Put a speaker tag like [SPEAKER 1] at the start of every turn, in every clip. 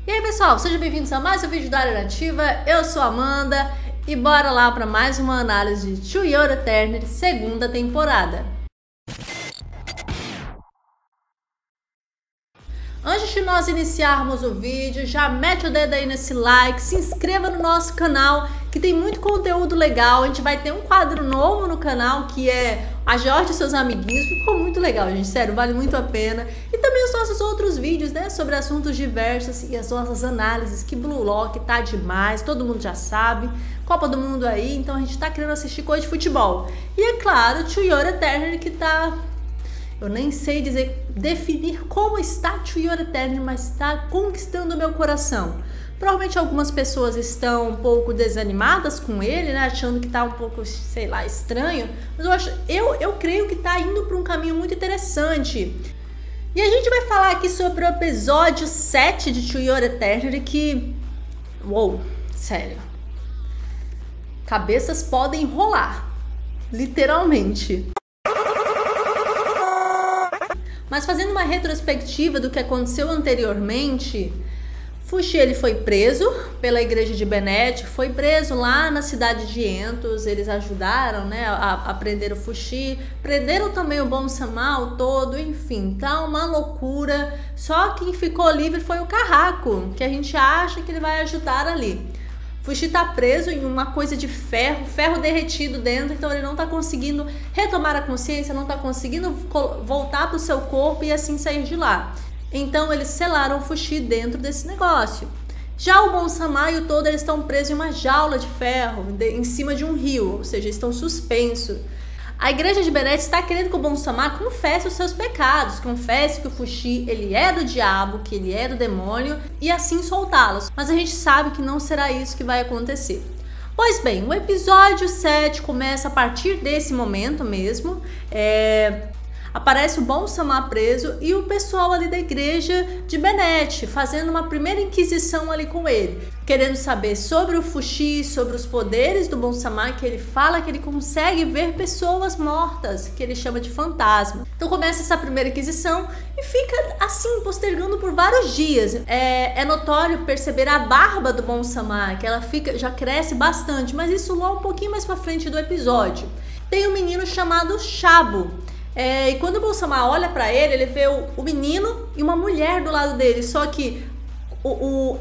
[SPEAKER 1] E aí pessoal, sejam bem-vindos a mais um vídeo da Área Nativa. Eu sou a Amanda e bora lá para mais uma análise de To Your Eternity, segunda temporada. Antes de nós iniciarmos o vídeo, já mete o dedo aí nesse like, se inscreva no nosso canal que tem muito conteúdo legal. A gente vai ter um quadro novo no canal que é a Jorge e seus amiguinhos. Ficou muito legal, gente, sério, vale muito a pena. E também os nossos outros vídeos, né, sobre assuntos diversos e as nossas análises, que Blue Lock tá demais, todo mundo já sabe. Copa do Mundo aí, então a gente tá querendo assistir coisa de futebol. E é claro, To Your Eternity que tá... Eu nem sei definir como está To Your Eternity, mas está conquistando o meu coração. Provavelmente algumas pessoas estão um pouco desanimadas com ele, né? Achando que tá um pouco, sei lá, estranho. Mas eu creio que tá indo para um caminho muito interessante. E a gente vai falar aqui sobre o episódio 7 de To Your Eternity que... Uou, sério. Cabeças podem rolar. Literalmente. Mas fazendo uma retrospectiva do que aconteceu anteriormente, Fushi ele foi preso pela igreja de Bennett, foi preso lá na cidade de Entos. Eles ajudaram, né, a prender o Fushi, prenderam também o Bon-Samá todo, enfim, tá uma loucura. Só quem ficou livre foi o Carraco, que a gente acha que ele vai ajudar ali. Fushi tá preso em uma coisa de ferro derretido dentro, então ele não tá conseguindo retomar a consciência, não tá conseguindo voltar pro seu corpo e assim sair de lá. Então eles selaram o Fushi dentro desse negócio. Já o Bon-Samá e o Todo, eles estão presos em uma jaula de ferro, em cima de um rio, ou seja, estão suspensos. A igreja de Bennett está querendo que o Bon-Samá confesse os seus pecados, confesse que o Fushi ele é do diabo, que ele é do demônio e assim soltá-los. Mas a gente sabe que não será isso que vai acontecer. Pois bem, o episódio 7 começa a partir desse momento mesmo. Aparece o Bon-Samá preso e o pessoal ali da igreja de Bennett fazendo uma primeira inquisição ali com ele, querendo saber sobre o Fushi, sobre os poderes do Bon-Samá, que ele fala que ele consegue ver pessoas mortas, que ele chama de fantasma. Então começa essa primeira inquisição e fica assim, postergando por vários dias. É notório perceber a barba do Bon-Samá, que ela já cresce bastante, mas isso lá um pouquinho mais pra frente do episódio. Tem um menino chamado Shabo. E quando o Bon-Samá olha pra ele, ele vê o menino e uma mulher do lado dele. Só que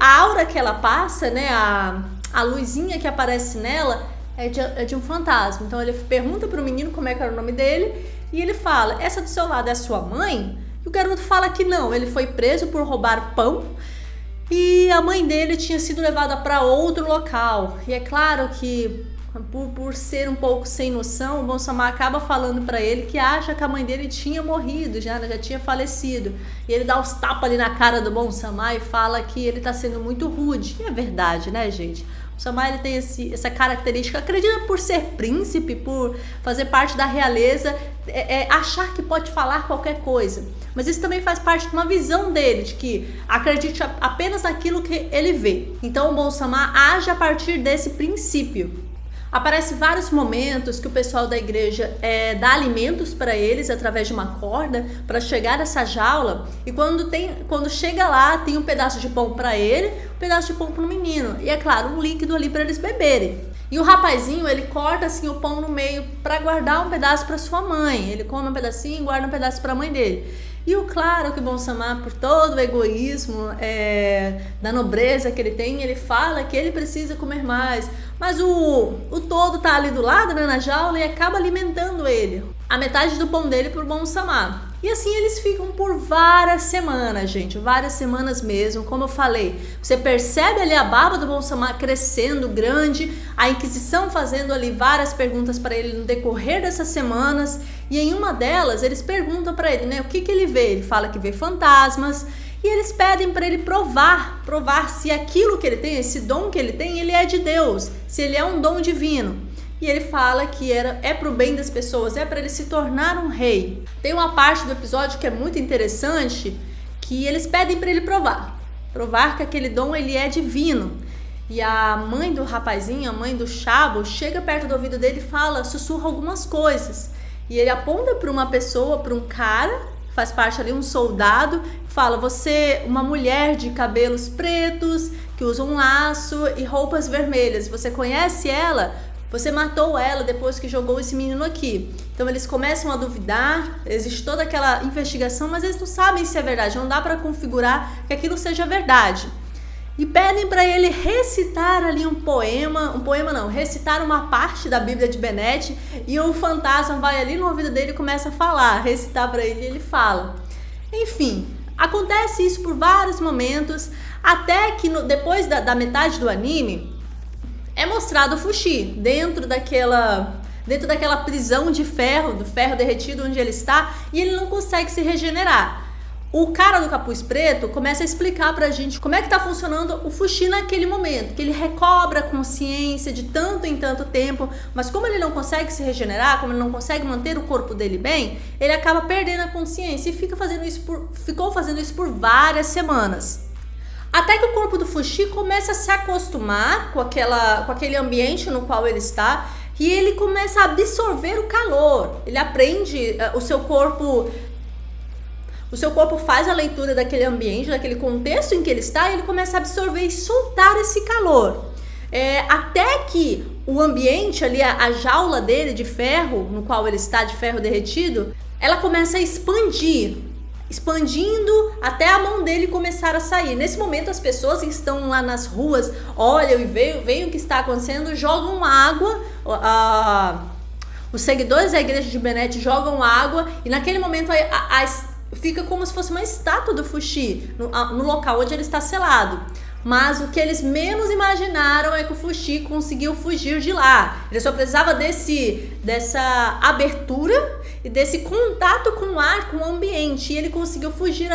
[SPEAKER 1] a aura que ela passa, né, a luzinha que aparece nela é de um fantasma. Então ele pergunta pro menino como é que era o nome dele e ele fala, essa do seu lado é a sua mãe? E o garoto fala que não, ele foi preso por roubar pão e a mãe dele tinha sido levada para outro local. E é claro que por ser um pouco sem noção, o Bon-Samá acaba falando pra ele que acha que a mãe dele tinha morrido, já tinha falecido. E ele dá uns tapas ali na cara do Bon-Samá e fala que ele tá sendo muito rude. E é verdade, né, gente? O Bon-Samá ele tem essa característica, acredita por ser príncipe, por fazer parte da realeza, achar que pode falar qualquer coisa. Mas isso também faz parte de uma visão dele, de que acredite apenas naquilo que ele vê. Então o Bon-Samá age a partir desse princípio. Aparece vários momentos que o pessoal da igreja dá alimentos para eles através de uma corda para chegar nessa jaula. E quando chega lá, tem um pedaço de pão para ele, um pedaço de pão para o menino. E é claro, um líquido ali para eles beberem. E o rapazinho, ele corta assim o pão no meio para guardar um pedaço para sua mãe. Ele come um pedacinho e guarda um pedaço para a mãe dele. E o claro que o Bon-Samá, por todo o egoísmo da nobreza que ele tem, ele fala que ele precisa comer mais. Mas o Todo tá ali do lado, né, na jaula, e acaba alimentando ele. A metade do pão dele pro Bon-Samá. E assim eles ficam por várias semanas, gente. Várias semanas mesmo. Como eu falei, você percebe ali a barba do Bon-Samá crescendo, grande. A Inquisição fazendo ali várias perguntas para ele no decorrer dessas semanas. E em uma delas, eles perguntam para ele, né, o que ele vê. Ele fala que vê fantasmas. E eles pedem para ele provar se aquilo que ele tem, esse dom que ele tem, ele é de Deus. Se ele é um dom divino. E ele fala que é pro bem das pessoas, é para ele se tornar um rei. Tem uma parte do episódio que é muito interessante, que eles pedem para ele provar que aquele dom ele é divino. E a mãe do rapazinho, a mãe do Shabo, chega perto do ouvido dele e sussurra algumas coisas. E ele aponta para uma pessoa, para um cara, faz parte ali um soldado, fala: você, uma mulher de cabelos pretos, que usa um laço e roupas vermelhas, você conhece ela? Você matou ela depois que jogou esse menino aqui. Então eles começam a duvidar, existe toda aquela investigação, mas eles não sabem se é verdade, não dá para configurar que aquilo seja verdade. E pedem para ele recitar ali recitar uma parte da Bíblia de Bennett, e o fantasma vai ali no ouvido dele e começa a falar, recitar para ele, e ele fala. Enfim, acontece isso por vários momentos, até que depois da metade do anime, é mostrado o Fushi dentro daquela prisão de ferro, do ferro derretido onde ele está, e ele não consegue se regenerar. O cara do capuz preto começa a explicar pra gente como é que tá funcionando o Fushi naquele momento, que ele recobra a consciência de tanto em tanto tempo, mas como ele não consegue se regenerar, como ele não consegue manter o corpo dele bem, ele acaba perdendo a consciência e ficou fazendo isso por várias semanas. Até que o corpo do Fushi começa a se acostumar com aquele ambiente no qual ele está, e ele começa a absorver o calor. Ele aprende, o seu corpo faz a leitura daquele ambiente, daquele contexto em que ele está, e ele começa a absorver e soltar esse calor. Até que o ambiente ali, a jaula dele de ferro, no qual ele está, de ferro derretido, ela começa a expandindo até a mão dele começar a sair. Nesse momento, as pessoas que estão lá nas ruas olham e veem o que está acontecendo, jogam água, os seguidores da igreja de Bennett jogam água, e naquele momento fica como se fosse uma estátua do Fushi no local onde ele está selado. Mas o que eles menos imaginaram é que o Fushi conseguiu fugir de lá. Ele só precisava dessa abertura e desse contato com o ar, com o ambiente, e ele conseguiu fugir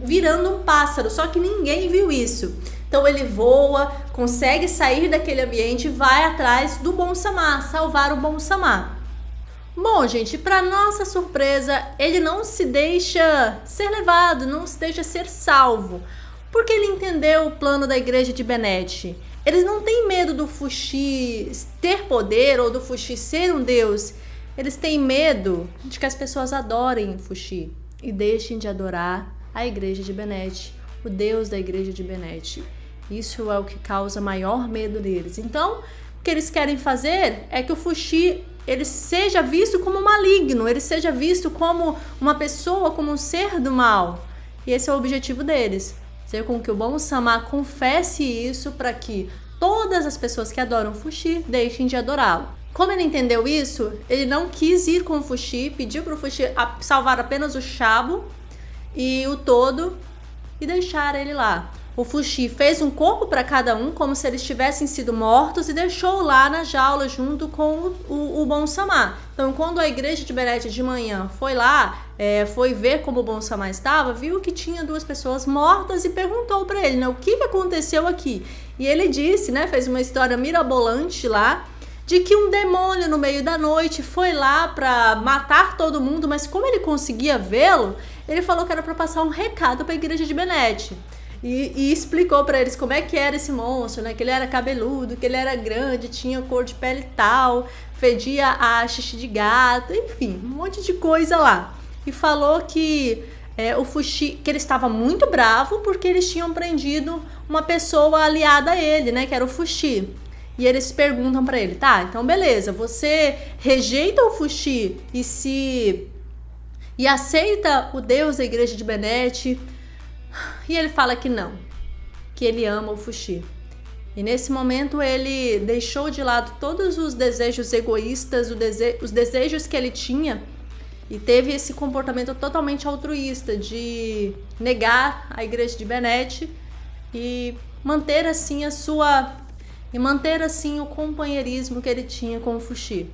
[SPEAKER 1] virando um pássaro, só que ninguém viu isso. Então ele voa, consegue sair daquele ambiente e vai atrás do Bon-Samá, salvar o Bon-Samá. Bom, gente, para nossa surpresa, ele não se deixa ser levado, não se deixa ser salvo, porque ele entendeu o plano da igreja de Bennett. Eles não têm medo do Fushi ter poder ou do Fushi ser um deus. Eles têm medo de que as pessoas adorem o Fushi e deixem de adorar a igreja de Bennett, o deus da igreja de Bennett. Isso é o que causa maior medo deles. Então, o que eles querem fazer é que o Fushi ele seja visto como maligno, ele seja visto como uma pessoa, como um ser do mal. E esse é o objetivo deles. Fazer com que o Bon-Samá confesse isso para que todas as pessoas que adoram o Fushi deixem de adorá-lo. Como ele entendeu isso, ele não quis ir com o Fushi, pediu para o Fushi salvar apenas o Chabo e o Todo e deixar ele lá. O Fushi fez um corpo para cada um, como se eles tivessem sido mortos, e deixou lá na jaula junto com o Bon-Samá. Então, quando a igreja de Bennett de manhã foi lá, foi ver como o Bon-Samá estava, viu que tinha duas pessoas mortas e perguntou para ele, né, o que aconteceu aqui? E ele disse, né, fez uma história mirabolante lá, de que um demônio no meio da noite foi lá para matar todo mundo, mas como ele conseguia vê-lo, ele falou que era para passar um recado para a igreja de Bennett. E explicou para eles como é que era esse monstro, né? Que ele era cabeludo, que ele era grande, tinha cor de pele tal, fedia a xixi de gato, enfim, um monte de coisa lá. E falou que o Fushi, que ele estava muito bravo porque eles tinham prendido uma pessoa aliada a ele, né? Que era o Fushi. E eles perguntam para ele, tá, então beleza, você rejeita o Fushi e aceita o deus da igreja de Bennett? E ele fala que não, que ele ama o Fushi. E nesse momento ele deixou de lado todos os desejos egoístas, os desejos que ele tinha, e teve esse comportamento totalmente altruísta de negar a igreja de Bennett e manter assim o companheirismo que ele tinha com o Fushi.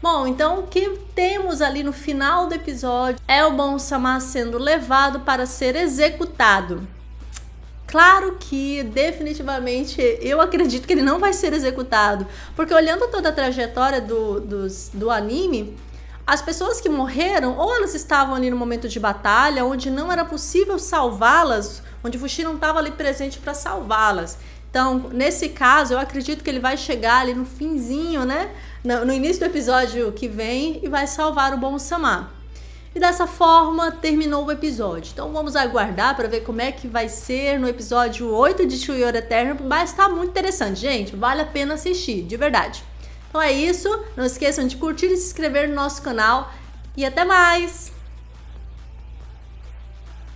[SPEAKER 1] Bom, então o que temos ali no final do episódio é o Bon-Samá sendo levado para ser executado. Claro que definitivamente eu acredito que ele não vai ser executado, porque olhando toda a trajetória do anime, as pessoas que morreram, ou elas estavam ali no momento de batalha, onde não era possível salvá-las, onde o Fushi não estava ali presente para salvá-las. Então, nesse caso, eu acredito que ele vai chegar ali no finzinho, né? No início do episódio que vem, e vai salvar o Bon-Samá. E dessa forma terminou o episódio. Então vamos aguardar para ver como é que vai ser no episódio 8 de Shuyo Eterno, mas tá muito interessante, gente. Vale a pena assistir, de verdade. Então é isso. Não esqueçam de curtir e se inscrever no nosso canal. E até mais!